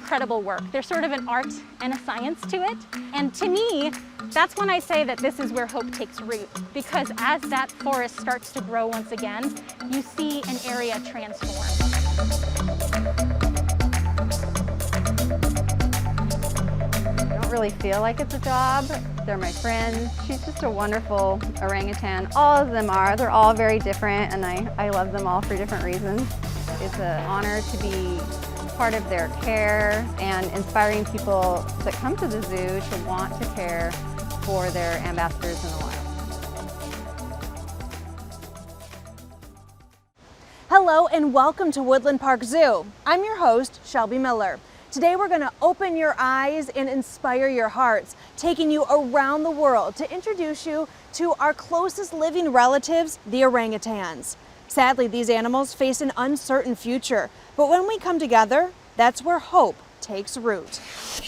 incredible work. There's sort of an art and a science to it. And to me, that's when I say that this is where hope takes root, because as that forest starts to grow once again, you see an area transform. I don't really feel like it's a job. They're my friends. She's just a wonderful orangutan. All of them are. They're all very different, and I love them all for different reasons. It's an honor to be part of their care and inspiring people that come to the zoo to want to care for their ambassadors in the wild. Hello and welcome to Woodland Park Zoo. I'm your host, Shelby Miller. Today we're going to open your eyes and inspire your hearts, taking you around the world to introduce you to our closest living relatives, the orangutans. Sadly, these animals face an uncertain future, but when we come together, that's where hope takes root.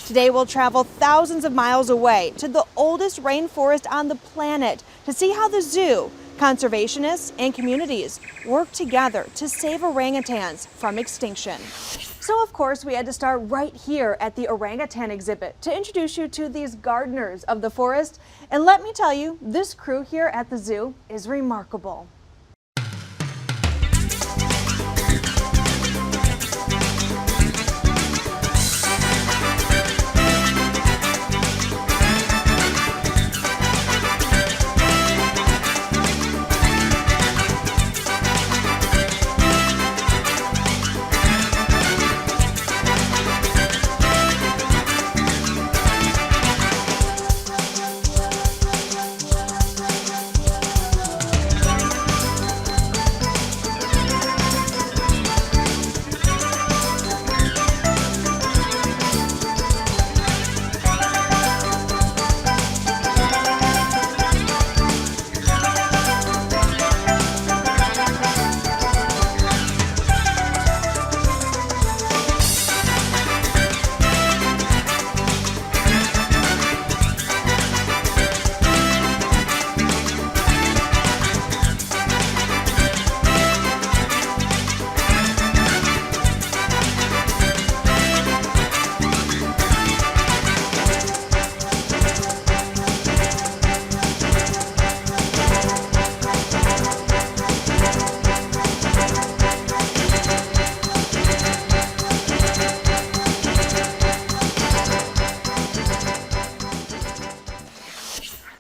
Today we'll travel thousands of miles away to the oldest rainforest on the planet to see how the zoo, conservationists, and communities work together to save orangutans from extinction. So of course we had to start right here at the orangutan exhibit to introduce you to these gardeners of the forest. And let me tell you, this crew here at the zoo is remarkable.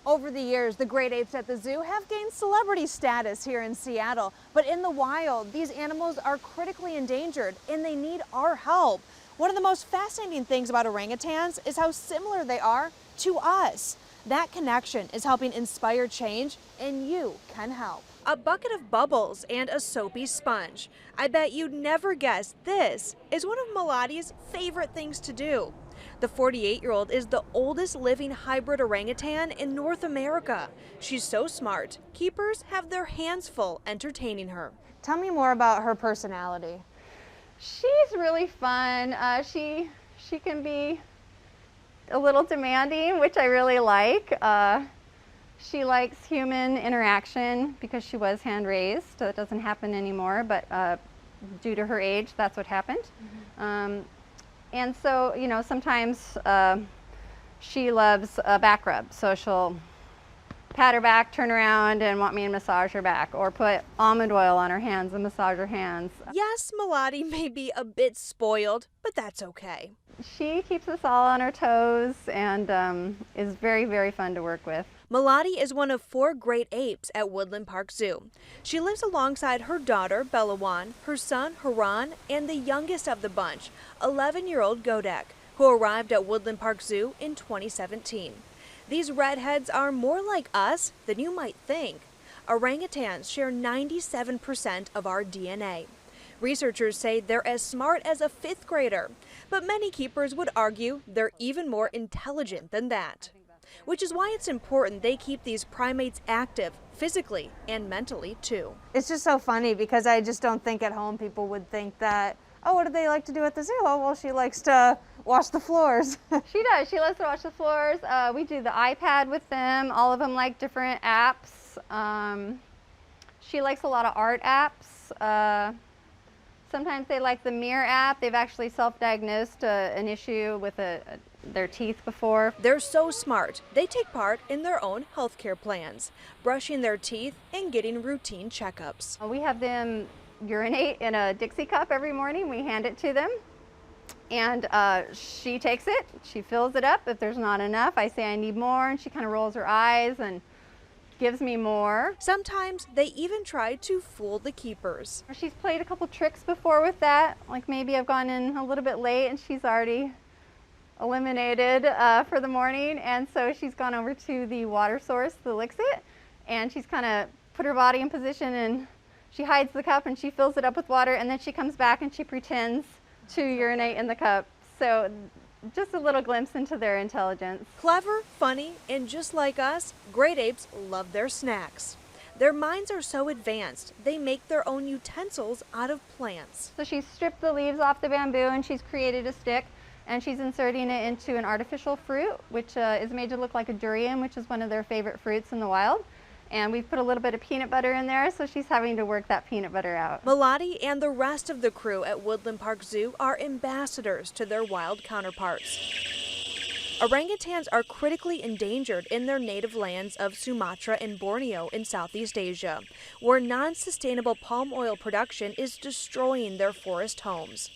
Over the years, the great apes at the zoo have gained celebrity status here in Seattle, but in the wild, these animals are critically endangered and they need our help. One of the most fascinating things about orangutans is how similar they are to us. That connection is helping inspire change, and you can help. A bucket of bubbles and a soapy sponge. I bet you'd never guess this is one of Melodi's favorite things to do. The 48-year-old is the oldest living hybrid orangutan in North America. She's so smart, keepers have their hands full entertaining her. Tell me more about her personality. She's really fun. She can be a little demanding, which I really like. She likes human interaction because she was hand-raised. That doesn't happen anymore, but due to her age, that's what happened. Mm-hmm. And so, you know, sometimes she loves a back rub, so she'll pat her back, turn around, and want me to massage her back, or put almond oil on her hands and massage her hands. Yes, Melody may be a bit spoiled, but that's okay. She keeps us all on our toes and is very, very fun to work with. Melody is one of 4 great apes at Woodland Park Zoo. She lives alongside her daughter, Belawan, her son, Haran, and the youngest of the bunch, 11-year-old Godek, who arrived at Woodland Park Zoo in 2017. These redheads are more like us than you might think. Orangutans share 97% of our DNA. Researchers say they're as smart as a 5th grader, but many keepers would argue they're even more intelligent than that. Which is why it's important they keep these primates active, physically and mentally too. It's just so funny because I just don't think at home people would think that, oh, what do they like to do at the zoo? Oh, well, she likes to wash the floors. She does. She loves to wash the floors. We do the iPad with them. All of them like different apps. She likes a lot of art apps. Sometimes they like the Mirror app. They've actually self-diagnosed an issue with their teeth before. They're so smart, they take part in their own healthcare plans, brushing their teeth and getting routine checkups. We have them urinate in a Dixie cup every morning. We hand it to them, and she takes it, she fills it up. If there's not enough, I say I need more, and she kind of rolls her eyes and gives me more. Sometimes they even try to fool the keepers. She's played a couple tricks before with that, like maybe I've gone in a little bit late and she's already eliminated for the morning, and so she's gone over to the water source, the Lixit, and she's kind of put her body in position and she hides the cup and she fills it up with water, and then she comes back and she pretends to urinate in the cup. So just a little glimpse into their intelligence. Clever, funny, and just like us, great apes love their snacks. Their minds are so advanced, they make their own utensils out of plants. So she's stripped the leaves off the bamboo and she's created a stick, and she's inserting it into an artificial fruit, which is made to look like a durian, which is one of their favorite fruits in the wild. And we've put a little bit of peanut butter in there, so she's having to work that peanut butter out. Melody and the rest of the crew at Woodland Park Zoo are ambassadors to their wild counterparts. Orangutans are critically endangered in their native lands of Sumatra and Borneo in Southeast Asia, where non-sustainable palm oil production is destroying their forest homes.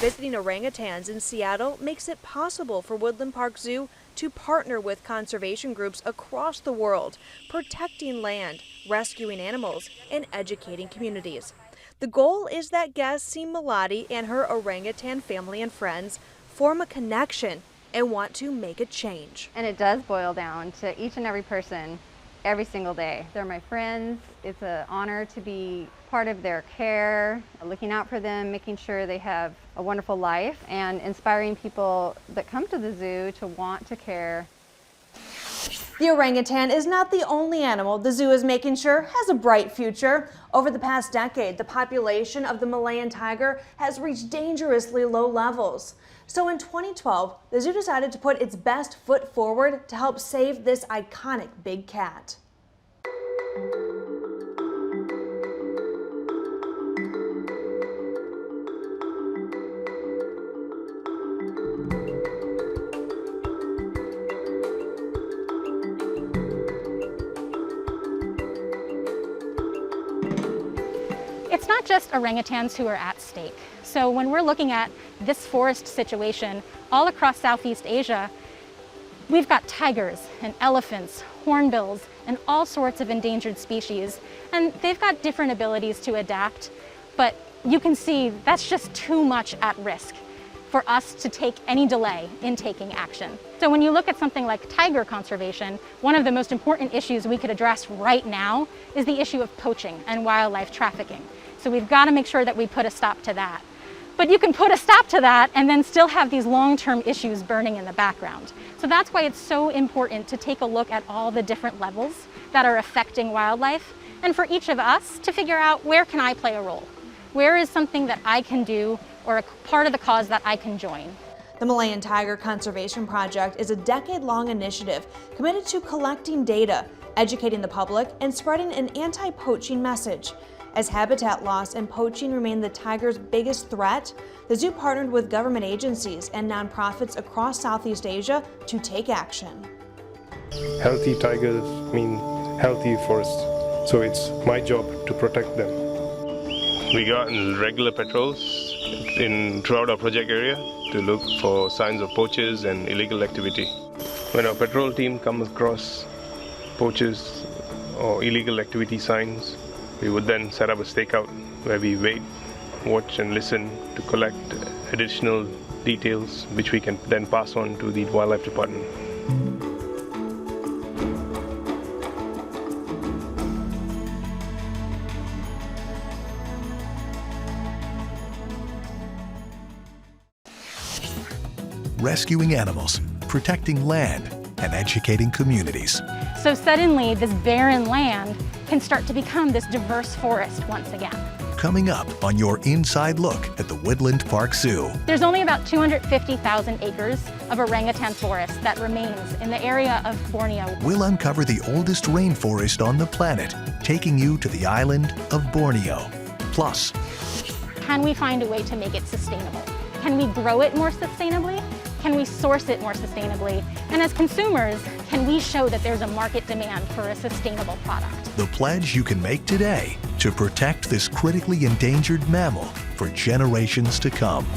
Visiting orangutans in Seattle makes it possible for Woodland Park Zoo to partner with conservation groups across the world, protecting land, rescuing animals, and educating communities. The goal is that guests see Melody and her orangutan family and friends form a connection and want to make a change. And it does boil down to each and every person every single day. They're my friends. It's an honor to be part of their care, looking out for them, making sure they have a wonderful life, and inspiring people that come to the zoo to want to care. The orangutan is not the only animal the zoo is making sure has a bright future. Over the past decade, the population of the Malayan tiger has reached dangerously low levels. So in 2012, the zoo decided to put its best foot forward to help save this iconic big cat. It's not just orangutans who are at stake. So when we're looking at this forest situation all across Southeast Asia, we've got tigers and elephants, hornbills, and all sorts of endangered species. And they've got different abilities to adapt, but you can see that's just too much at risk for us to take any delay in taking action. So when you look at something like tiger conservation, one of the most important issues we could address right now is the issue of poaching and wildlife trafficking. So we've got to make sure that we put a stop to that. But you can put a stop to that and then still have these long-term issues burning in the background. So that's why it's so important to take a look at all the different levels that are affecting wildlife, and for each of us to figure out, where can I play a role? Where is something that I can do, or a part of the cause that I can join? The Malayan Tiger Conservation Project is a decade-long initiative committed to collecting data, educating the public, and spreading an anti-poaching message. As habitat loss and poaching remain the tiger's biggest threat, the zoo partnered with government agencies and nonprofits across Southeast Asia to take action. Healthy tigers mean healthy forests, so it's my job to protect them. We go out on regular patrols throughout our project area to look for signs of poachers and illegal activity. When our patrol team comes across poachers or illegal activity signs, we would then set up a stakeout where we wait, watch and listen to collect additional details which we can then pass on to the wildlife department. Rescuing animals, protecting land, and educating communities. So suddenly this barren land can start to become this diverse forest once again. Coming up on your inside look at the Woodland Park Zoo. There's only about 250,000 acres of orangutan forest that remains in the area of Borneo. We'll uncover the oldest rainforest on the planet, taking you to the island of Borneo. Plus, Can we find a way to make it sustainable? Can we grow it more sustainably? Can we source it more sustainably? And as consumers, can we show that there's a market demand for a sustainable product? the pledge you can make today to protect this critically endangered mammal for generations to come.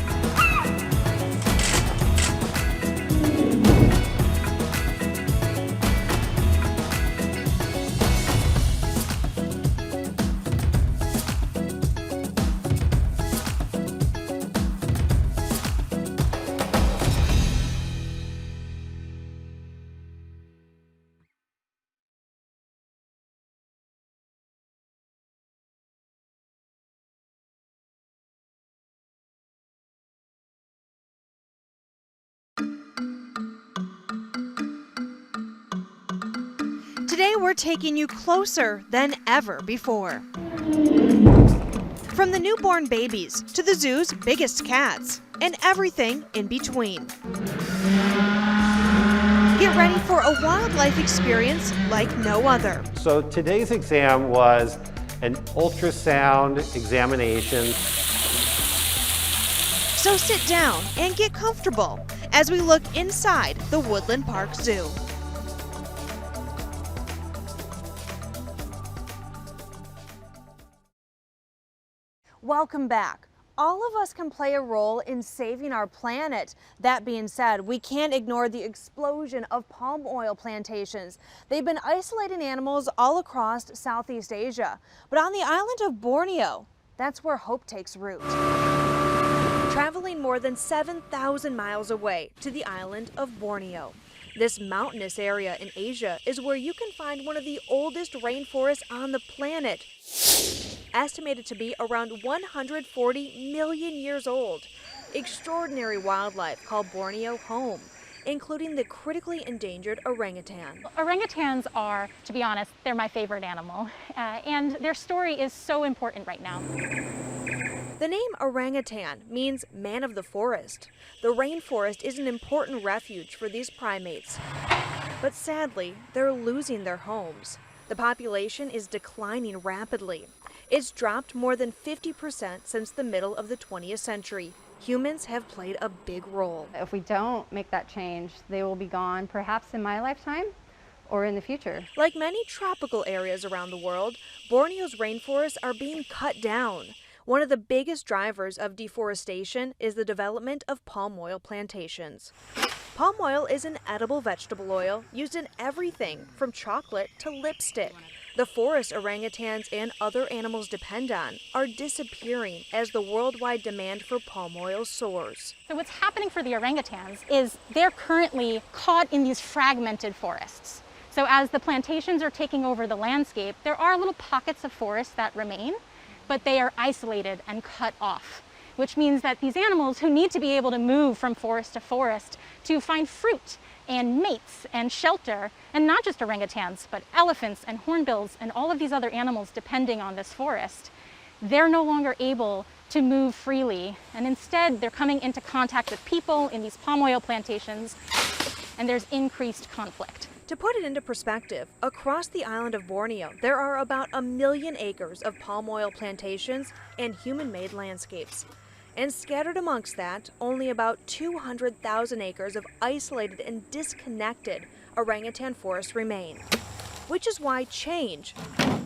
Today we're taking you closer than ever before. From the newborn babies to the zoo's biggest cats and everything in between. Get ready for a wildlife experience like no other. So today's exam was an ultrasound examination. So sit down and get comfortable as we look inside the Woodland Park Zoo. Welcome back. All of us can play a role in saving our planet. That being said, we can't ignore the explosion of palm oil plantations. They've been isolating animals all across Southeast Asia. But on the island of Borneo, that's where hope takes root. Traveling more than 7,000 miles away to the island of Borneo. This mountainous area in Asia is where you can find one of the oldest rainforests on the planet, estimated to be around 140 million years old. Extraordinary wildlife call Borneo home, including the critically endangered orangutan. Orangutans are, to be honest, they're my favorite animal, and their story is so important right now. The name orangutan means man of the forest. The rainforest is an important refuge for these primates. But sadly, they're losing their homes. The population is declining rapidly. It's dropped more than 50% since the middle of the 20th century. Humans have played a big role. If we don't make that change, they will be gone perhaps in my lifetime or in the future. Like many tropical areas around the world, Borneo's rainforests are being cut down. One of the biggest drivers of deforestation is the development of palm oil plantations. Palm oil is an edible vegetable oil used in everything from chocolate to lipstick. The forests orangutans and other animals depend on are disappearing as the worldwide demand for palm oil soars. So what's happening for the orangutans is they're currently caught in these fragmented forests. So as the plantations are taking over the landscape, there are little pockets of forest that remain, but they are isolated and cut off, which means that these animals who need to be able to move from forest to forest to find fruit and mates and shelter, and not just orangutans, but elephants and hornbills and all of these other animals depending on this forest, they're no longer able to move freely. And instead, they're coming into contact with people in these palm oil plantations, and there's increased conflict. To put it into perspective, across the island of Borneo, there are about 1 million acres of palm oil plantations and human-made landscapes. And scattered amongst that, only about 200,000 acres of isolated and disconnected orangutan forests remain. Which is why change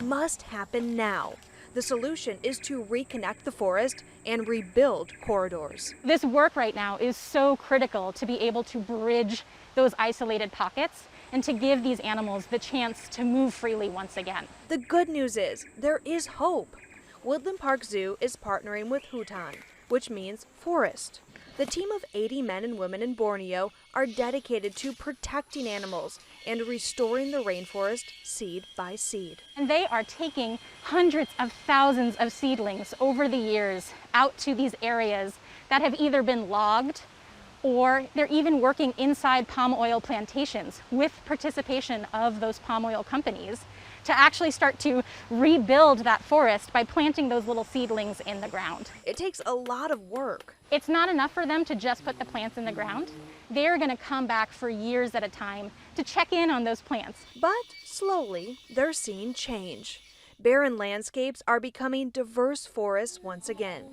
must happen now. The solution is to reconnect the forest and rebuild corridors. This work right now is so critical to be able to bridge those isolated pockets and to give these animals the chance to move freely once again. The good news is there is hope. Woodland Park Zoo is partnering with Hutan, which means forest. The team of 80 men and women in Borneo are dedicated to protecting animals and restoring the rainforest seed by seed. And they are taking hundreds of thousands of seedlings over the years out to these areas that have either been logged or they're even working inside palm oil plantations with participation of those palm oil companies to actually start to rebuild that forest by planting those little seedlings in the ground. It takes a lot of work. It's not enough for them to just put the plants in the ground. They're going to come back for years at a time to check in on those plants. But slowly, they're seeing change. Barren landscapes are becoming diverse forests once again,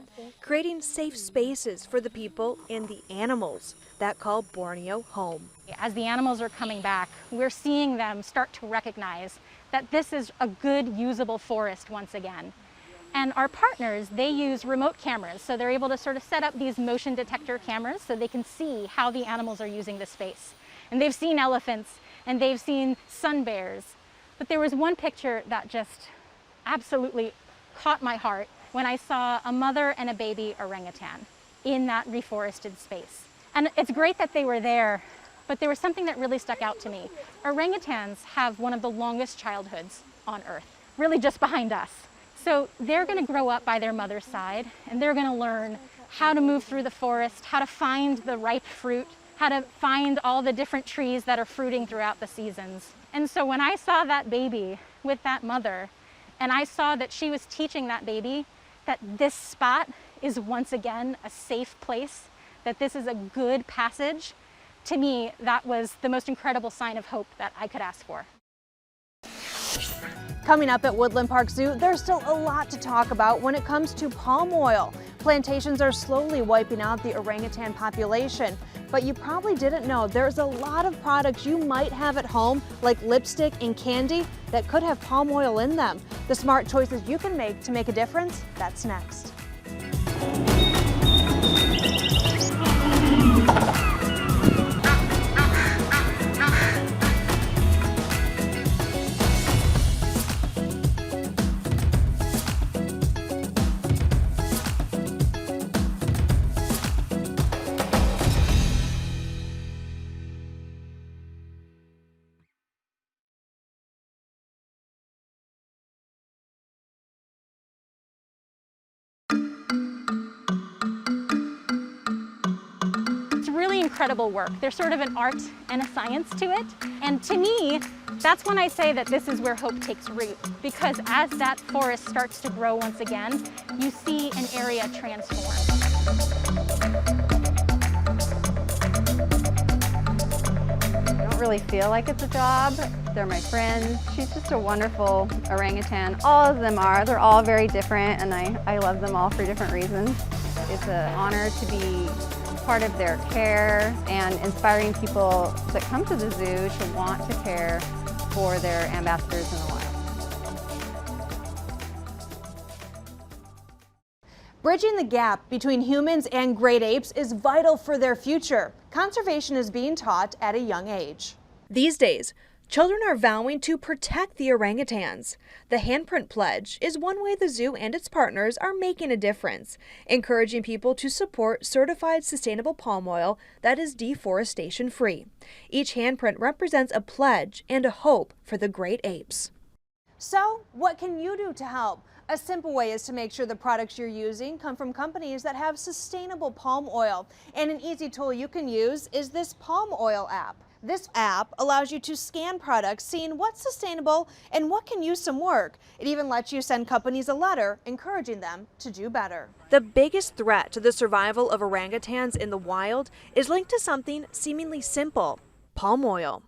creating safe spaces for the people and the animals that call Borneo home. As the animals are coming back, we're seeing them start to recognize that this is a good, usable forest once again. And our partners, they use remote cameras, so they're able to sort of set up these motion detector cameras so they can see how the animals are using the space. And they've seen elephants, and they've seen sun bears. But there was one picture that just absolutely caught my heart when I saw a mother and a baby orangutan in that reforested space. And it's great that they were there, but there was something that really stuck out to me. Orangutans have one of the longest childhoods on Earth, really just behind us. So they're going to grow up by their mother's side, and they're going to learn how to move through the forest, how to find the ripe fruit, how to find all the different trees that are fruiting throughout the seasons. And so when I saw that baby with that mother, and I saw that she was teaching that baby that this spot is once again a safe place, that this is a good passage, to me, that was the most incredible sign of hope that I could ask for. Coming up at Woodland Park Zoo, there's still a lot to talk about when it comes to palm oil. Plantations are slowly wiping out the orangutan population, but you probably didn't know there's a lot of products you might have at home, like lipstick and candy, that could have palm oil in them. The smart choices you can make to make a difference, that's next. Incredible work. There's sort of an art and a science to it. And to me, that's when I say that this is where hope takes root. Because as that forest starts to grow once again, you see an area transform. I don't really feel like it's a job. They're my friends. She's just a wonderful orangutan. All of them are. They're all very different, and I love them all for different reasons. It's an honor to be part of their care and inspiring people that come to the zoo to want to care for their ambassadors in the wild. Bridging the gap between humans and great apes is vital for their future. Conservation is being taught at a young age. These days, children are vowing to protect the orangutans. The Handprint Pledge is one way the zoo and its partners are making a difference, encouraging people to support certified sustainable palm oil that is deforestation-free. Each handprint represents a pledge and a hope for the great apes. So, what can you do to help? A simple way is to make sure the products you're using come from companies that have sustainable palm oil. And an easy tool you can use is this palm oil app. This app allows you to scan products, seeing what's sustainable and what can use some work. It even lets you send companies a letter encouraging them to do better. The biggest threat to the survival of orangutans in the wild is linked to something seemingly simple: palm oil.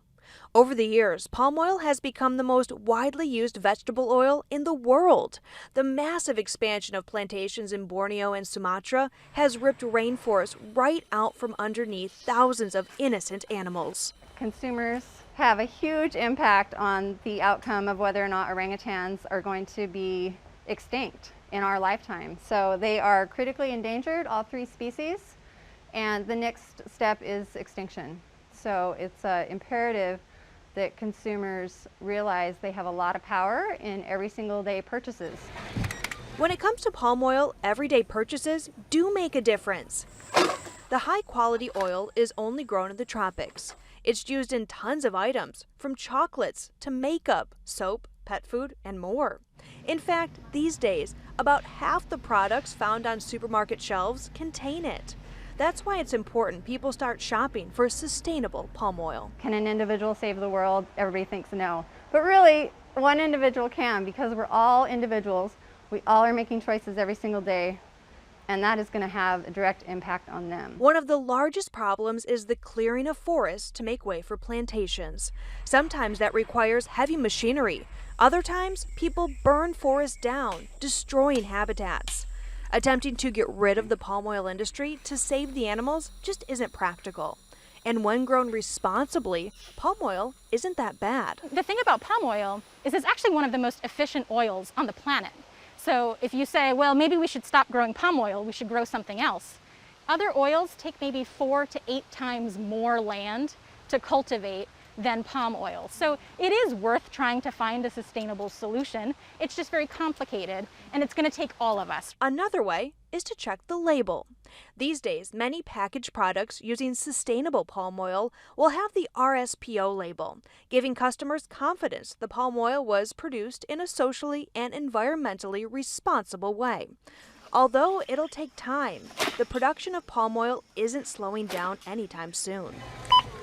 Over the years, palm oil has become the most widely used vegetable oil in the world. The massive expansion of plantations in Borneo and Sumatra has ripped rainforests right out from underneath thousands of innocent animals. Consumers have a huge impact on the outcome of whether or not orangutans are going to be extinct in our lifetime. So they are critically endangered, all three species, and the next step is extinction. So it's imperative that consumers realize they have a lot of power in every single day purchases. When it comes to palm oil, everyday purchases do make a difference. The high-quality oil is only grown in the tropics. It's used in tons of items, from chocolates to makeup, soap, pet food, and more. In fact, these days, about half the products found on supermarket shelves contain it. That's why it's important people start shopping for sustainable palm oil. Can an individual save the world? Everybody thinks no. But really, one individual can, because we're all individuals. We all are making choices every single day and that is going to have a direct impact on them. One of the largest problems is the clearing of forests to make way for plantations. Sometimes that requires heavy machinery. Other times, people burn forests down, destroying habitats. Attempting to get rid of the palm oil industry to save the animals just isn't practical. And when grown responsibly, palm oil isn't that bad. The thing about palm oil is it's actually one of the most efficient oils on the planet. So if you say, well, maybe we should stop growing palm oil, we should grow something else. Other oils take maybe 4 to 8 times more land to cultivate than palm oil. So it is worth trying to find a sustainable solution. It's just very complicated, and it's going to take all of us. Another way is to check the label. These days, many packaged products using sustainable palm oil will have the RSPO label, giving customers confidence the palm oil was produced in a socially and environmentally responsible way. Although it'll take time, the production of palm oil isn't slowing down anytime soon.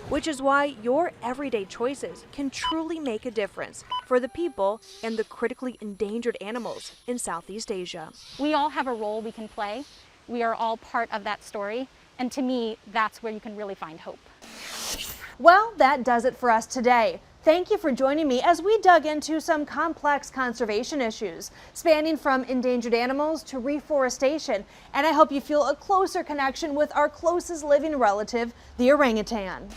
Which is why your everyday choices can truly make a difference for the people and the critically endangered animals in Southeast Asia. We all have a role we can play. We are all part of that story. And to me, that's where you can really find hope. Well, that does it for us today. Thank you for joining me as we dug into some complex conservation issues, spanning from endangered animals to reforestation, and I hope you feel a closer connection with our closest living relative, the orangutan.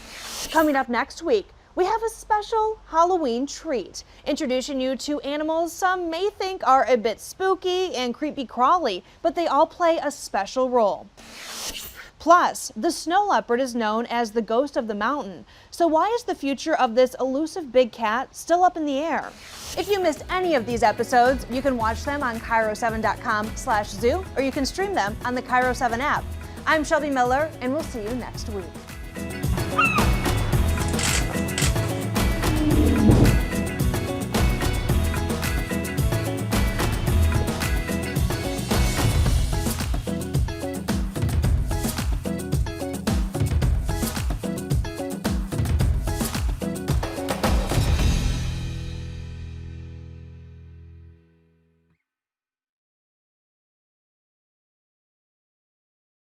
Coming up next week, we have a special Halloween treat, introducing you to animals some may think are a bit spooky and creepy crawly, but they all play a special role. Plus, the snow leopard is known as the ghost of the mountain. So why is the future of this elusive big cat still up in the air? If you missed any of these episodes, you can watch them on KIRO7.com/zoo, or you can stream them on the KIRO7 app. I'm Shelby Miller, and we'll see you next week.